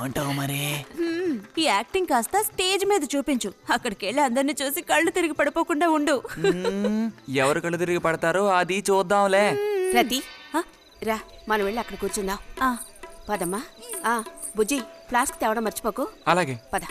ఏమంటావు మరి? ఈ యాక్టింగ్ కాస్త స్టేజ్ మీద చూపించు. అక్కడికి వెళ్ళి అందరిని చూసి కళ్ళు తిరిగి పడిపోకుండా ఉండు. ఎవరు కళ్ళు తిరిగి పడతారో అది చూద్దాంలే. రతి రా, మనం వెళ్ళి అక్కడ కూర్చుందాం. పదమ్మా. బుజ్జి, ఫ్లాస్క్ తేవడం మర్చిపోకు. అలాగే. పద.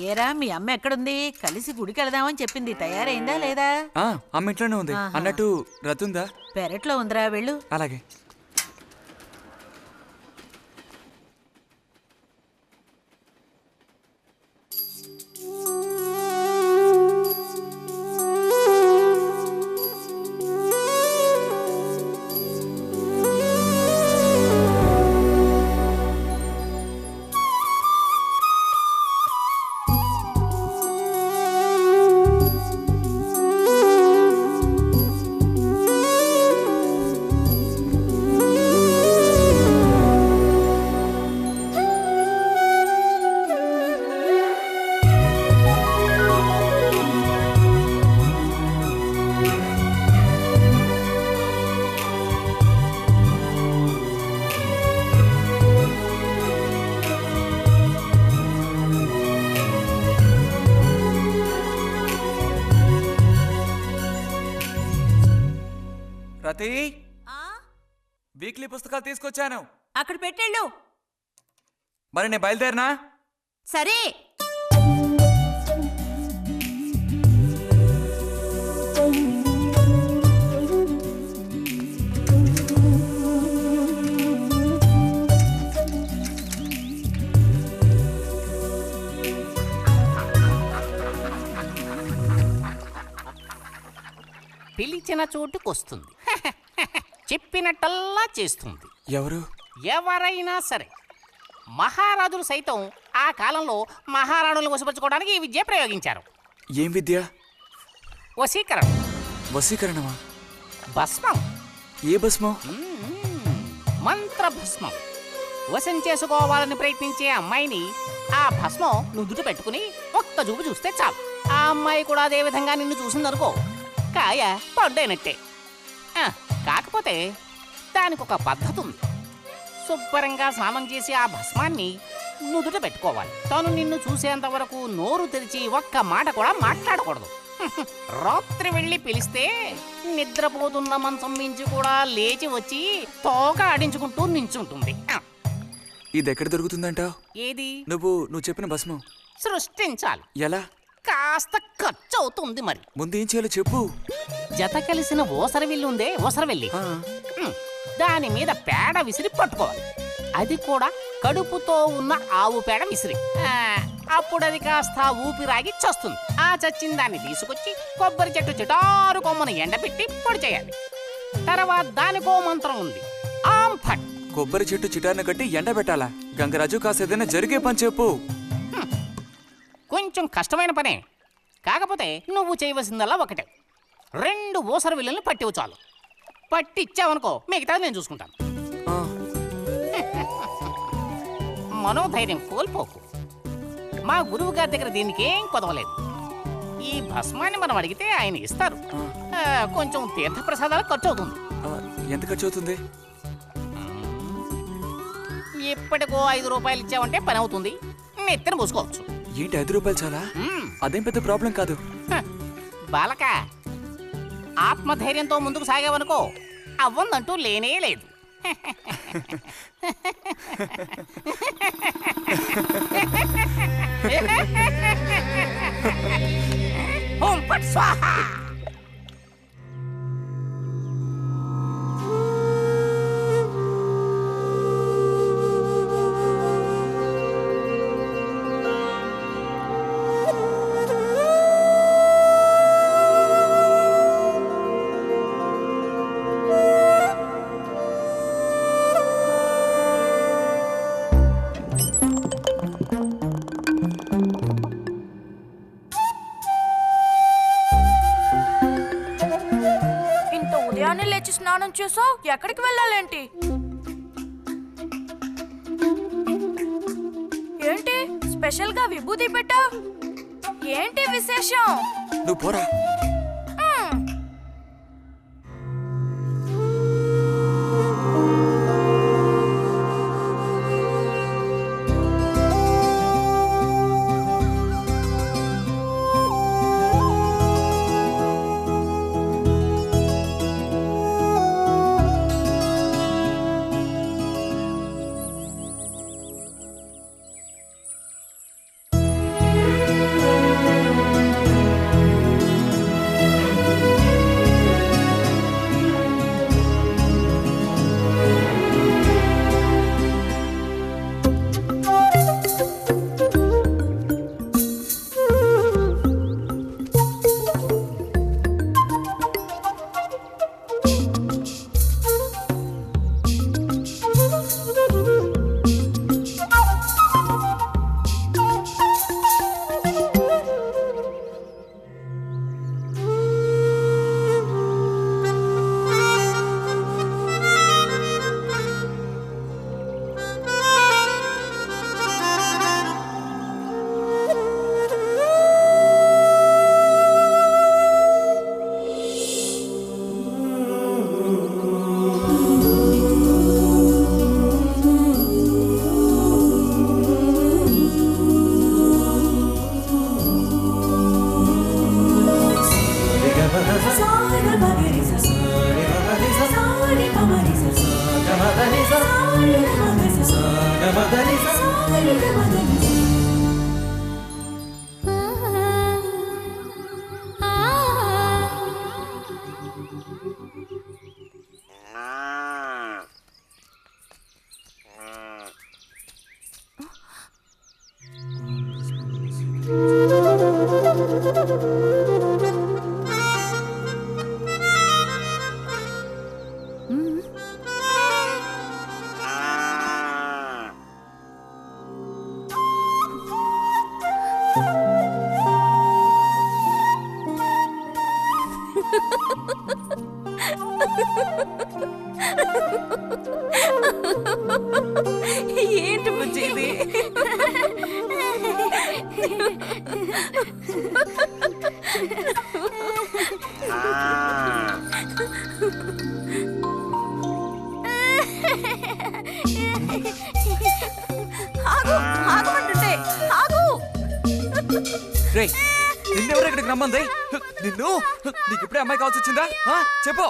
ఏరా మీ అమ్మ ఎక్కడుంది? కలిసి గుడికి వెళదామని చెప్పింది. తయారైందా లేదా? అమ్మ ఇంట్లోనే ఉంది. అన్నట్టు రతుందా? పెరట్లో ఉందిరా, వెళ్ళు. అలాగే. రతి, వీక్లీ పుస్తకాలు తీసుకొచ్చాను. అక్కడ పెట్టేళ్ళు. మరి నేను బయలుదేరినా? సరే. పిలిచిన చోటుకొస్తుంది. చెప్పినట్టల్లా చేస్తుంది. ఎవరు? ఎవరైనా సరే. మహారాజులు సైతం ఆ కాలంలో మహారాణులను వశపరచుకోవడానికి ఈ విద్య ప్రయోగించారు. ఏం విద్య? వశీకరణం. వశీకరణమా? భస్మం. ఏ భస్మం? మంత్రభస్మం. వశం చేసుకోవాలని ప్రయత్నించే అమ్మాయిని ఆ భస్మం నుదుట పెట్టుకుని ఒక్క చూపు చూస్తే చాలు. ఆ అమ్మాయి కూడా అదే విధంగా నిన్ను చూసిందనుకో, కాయ పడ్డైనట్టే. కాకపోతే దానికి ఒక పద్ధతి ఉంది. శుభ్రంగా స్నానం చేసి ఆ భస్మాన్ని నుదుట పెట్టుకోవాలి. తను నిన్ను చూసేంత వరకు నోరు తెరిచి ఒక్క మాట కూడా మాట్లాడకూడదు. రాత్రి వెళ్ళి పిలిస్తే నిద్రపోతున్న మంచం మించి కూడా లేచి వచ్చి తోక ఆడించుకుంటూ నించుంటుంది. ఇది ఎక్కడ దొరుకుతుందంటావు? ఏది? నువ్వు చెప్పిన భస్మం సృష్టించాలి. ఎలా? కాస్త ఖర్చు అవుతుంది. మరి ముందు ఏం చేయాలో చెప్పు. జత కలిసిన ఓసరవిల్లు ఉందే, ఓసరవెల్లి, దాని మీద పేడ విసిరి పట్టుకోవాలి. అది కూడా కడుపుతో ఉన్న ఆవు పేడ విసిరి. అప్పుడు అది కాస్త ఊపిరాగి చస్తుంది. ఆ చచ్చిన దాన్ని తీసుకొచ్చి కొబ్బరి చెట్టు చిటారు కొమ్మను ఎండబెట్టి పొడి చేయాలి. తర్వాత దానికో మంత్రం ఉంది, ఆంఫట్. కొబ్బరి చెట్టు చిటార్ను కట్టి ఎండబెట్టాలా? గంగరాజు కాసేదైనా జరిగే పని చెప్పు. కొంచెం కష్టమైన పనే. కాకపోతే నువ్వు చేయవలసిందల్లా ఒకటే, 2 ఊసర విల్లుల్ని పట్టివు చాలు. పట్టిచ్చావనుకో, మిగతాది నేను చూసుకుంటాను. మనోధైర్యం కోల్పోకు. మా గురువు గారి దగ్గర దీనికి ఏం కొదవలేదు. ఈ భస్మాన్ని మనం అడిగితే ఆయన ఇస్తారు. కొంచెం తీర్థప్రసాదాలకు ఖర్చు అవుతుంది. ఎంత ఖర్చు అవుతుంది? ఎప్పటికో 5 రూపాయలు ఇచ్చావంటే పని అవుతుంది. నెత్తిన పోసుకోవచ్చు. ఏంటి 5 రూపాయలు చాలా? అదేం పెద్ద ప్రాబ్లం కాదు. బాలక, ఆత్మధైర్యంతో ముందుకు సాగావనుకో, అవ్వందంటూ లేనే లేదు. ఓం ఫట్ స్వాహా. లేచి స్నానం చేసావు, ఎక్కడికి వెళ్ళాలేంటి? ఏంటి స్పెషల్ గా విభూతి పెట్టావు? ఏంటి విశేషం? నువ్వు పోరా. ఏంటి బుజ్జి ఇది? ఆగు, ఆగమంటుంటే ఆగు. రే నిన్నెవరు ఇక్కడికి రమ్మంది? నిన్ను నీకు ఇప్పుడే అమ్మాయి కావాల్సి వచ్చిందా? చెప్పు.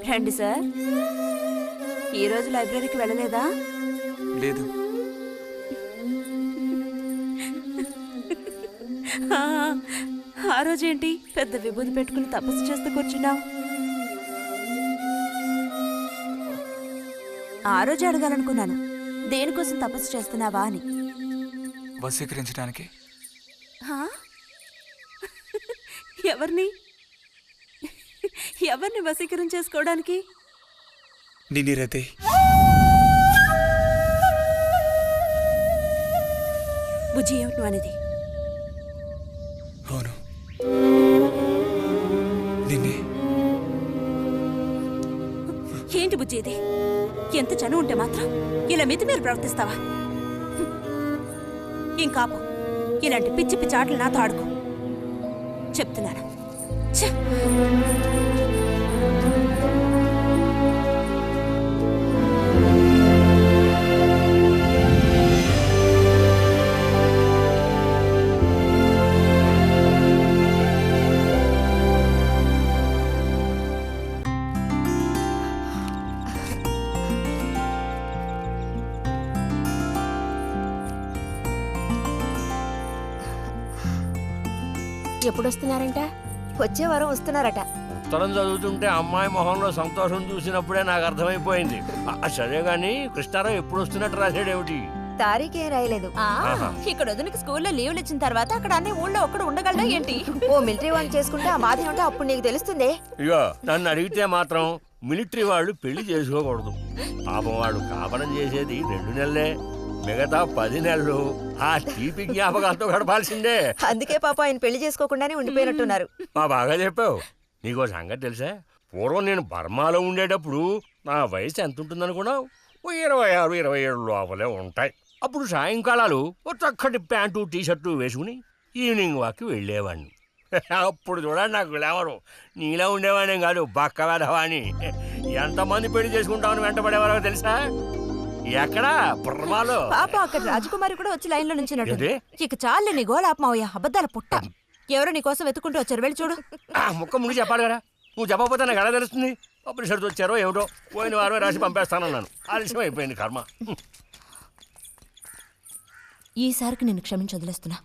రండి సార్. ఈరోజు లైబ్రరీకి వెళ్ళలేదా? లేదు. ఆ రోజేంటి పెద్ద విభూతి పెట్టుకుని తపస్సు చేస్తూ కూర్చున్నావు? ఆ రోజు అడగాలనుకున్నాను, దేనికోసం తపస్సు చేస్తున్నావా అని. వశీకరించడానికి. ఎవరిని ఎవరిని వశీకరణ చేసుకోవడానికి? నిన్ను రతే. బుజ్జి ఏమిటి అనేది? అవును, నిన్నే. ఏంటి బుజ్జి ఇది? ఎంత చనువు ఉంటే మాత్రం ఇలా మితిమీరి ప్రవర్తిస్తావా? ఇంకాపు ఇలాంటి పిచ్చి పిచ్చి ఆటలు నాతో ఆడుకో చెప్తున్నాను. ఛ! ఎప్పుడు వస్తున్నారంట? వచ్చే వారం వస్తున్నారట. ఉత్తరం చదువుతుంటే అమ్మాయి మొహంలో సంతోషం చూసినప్పుడే నాకు అర్థమైపోయింది. సరే గాని కృష్ణారావు ఎప్పుడు వస్తున్నట్టు రాశాడేమిటి? తారీఖేం రాయలేదు. ఇక్కడ వదినకి స్కూల్లో లీవ్లు ఇచ్చిన తర్వాత అక్కడ అన్ని ఊళ్ళో ఒక్కడు ఉండగలడా ఏంటి? ఓ మిలిటరీ వాడిని చేసుకుంటే ఆ బాధ ఉంటే అప్పుడు నీకు తెలుస్తుంది. ఇగో నన్ను అడిగితే మాత్రం మిలిటరీ వాళ్ళు పెళ్లి చేసుకోకూడదు. పాపం వాడు కాపరం చేసేది 2 నెలలే, మిగతా 10 నెలలు ఆ తీపి జ్ఞాపకాలతో గడపాల్సిందే. అందుకే పాప ఆయన పెళ్లి చేసుకోకుండానే ఉండిపోయినట్టున్నారు. మా బాగా చెప్పావు. నీకో సంగతి తెలుసా? పూర్వం నేను బర్మాలో ఉండేటప్పుడు నా వయసు ఎంత ఉంటుందనుకున్నావు? 26-27 లోపలే ఉంటాయి. అప్పుడు సాయంకాలాలు ఓ చక్కటి ప్యాంటు టీషర్టు వేసుకుని ఈవినింగ్ వాక్కి వెళ్ళేవాడిని. అప్పుడు చూడండి నాకు గ్లామరు. నీలా ఉండేవాడిని కాదు, బక్క వేధవాణి. ఎంతమంది పెళ్లి చేసుకుంటామని వెంటపడేవారో తెలుసా? ఎక్కడా? బర్మాలో. పాప అక్కడ రాజకుమారి కూడా వచ్చి లైన్లో నుంచినట్టు. ఏంటి? ఇక చాలే నీ గోలాపమావయ్య, అబద్ధాల పుట్ట. ఎవరో నీ కోసం వెతుకుంటూ వచ్చారు, వెళ్ళి చూడు. ముక్క ముందు చెప్పాలి కదా. నువ్వు చెప్పకపోతే నాకు ఎలా తెలుస్తుంది? పబ్లిషర్స్ వచ్చారో ఏమిటో, పోయిన వారమే రాసి పంపేస్తానన్నాను. ఆలస్యం అయిపోయింది కర్మ. ఈసారికి నిన్ను క్షమించి వదిలేస్తున్నా.